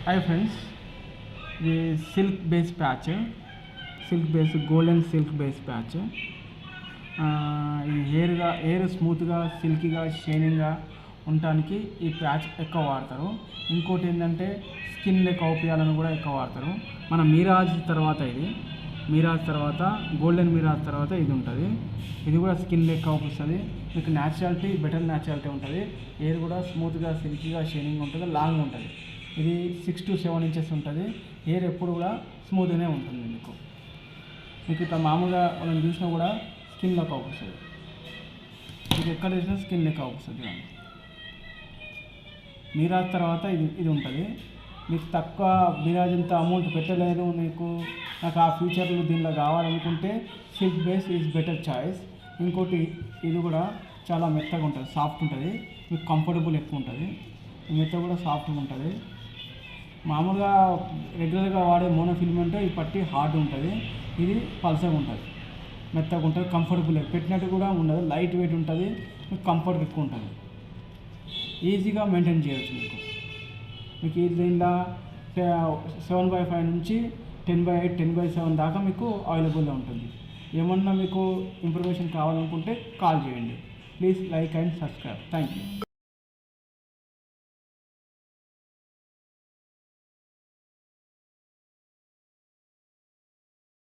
Hi friends, ఇది silk base patch, silk base golden silk base patch. ఈ hair స్మూత్గా సిల్కీగా షైనింగ్గా ఉండటానికి ఈ ప్యాచ్ ఎక్కువ వాడతారు. ఇంకోటి ఏంటంటే స్కిన్ లెక్క అవుపియాలని కూడా ఎక్కువ వాడతారు. మన మిరాజ్ తర్వాత గోల్డెన్ మిరాజ్ తర్వాత ఇది ఉంటుంది. ఇది కూడా స్కిన్ లెక్క అవుపిస్తుంది. మీకు న్యాచురాలిటీ బెటర్ న్యాచురాలిటీ ఉంటుంది. హెయిర్ కూడా స్మూత్గా సిల్కీగా షైనింగ్ ఉంటుంది, లాంగ్ ఉంటుంది. ఇది 6 to 7 inches ఉంటుంది. హెయిర్ ఎప్పుడు కూడా స్మూత్గానే ఉంటుంది. మీకు ఇట్లా మామూలుగా మనం చూసినా కూడా స్కిన్ లెక్క అవుపిస్తుంది. మీకు ఎక్కడ చూసినా స్కిన్ లెక్క అవుపిస్తుంది. మిరాజ్ తర్వాత ఇది ఉంటుంది. మీకు తక్కువ మిరాజ్ ఇంత అమౌంట్ పెట్టలేదు, నాకు ఆ ఫ్యూచర్లు దీనిలో కావాలనుకుంటే silk base is better choice. ఇంకోటి ఇది కూడా చాలా మెత్తగా ఉంటుంది, సాఫ్ట్ ఉంటుంది, మీకు కంఫర్టబుల్ ఎక్కువ ఉంటుంది. మెత్త కూడా సాఫ్ట్గా ఉంటుంది. మామూలుగా రెగ్యులర్గా వాడే మోనోఫిల్మెంట్ ఈ పట్టి హార్డ్ ఉంటుంది, ఇది పల్సగా ఉంటుంది, మెత్తగా ఉంటుంది, కంఫర్టబుల్ పెట్టినట్టు కూడా ఉండదు, లైట్ వెయిట్ ఉంటుంది, మీకు కంఫర్ట్ ఎక్కువ ఉంటుంది, ఈజీగా మెయింటైన్ చేయవచ్చు. మీకు దీనిలో 7/5 నుంచి 10/8 10/7 దాకా మీకు అవైలబుల్గా ఉంటుంది. ఏమన్నా మీకు ఇన్ఫర్మేషన్ కావాలనుకుంటే కాల్ చేయండి. Please like and subscribe. Thank you.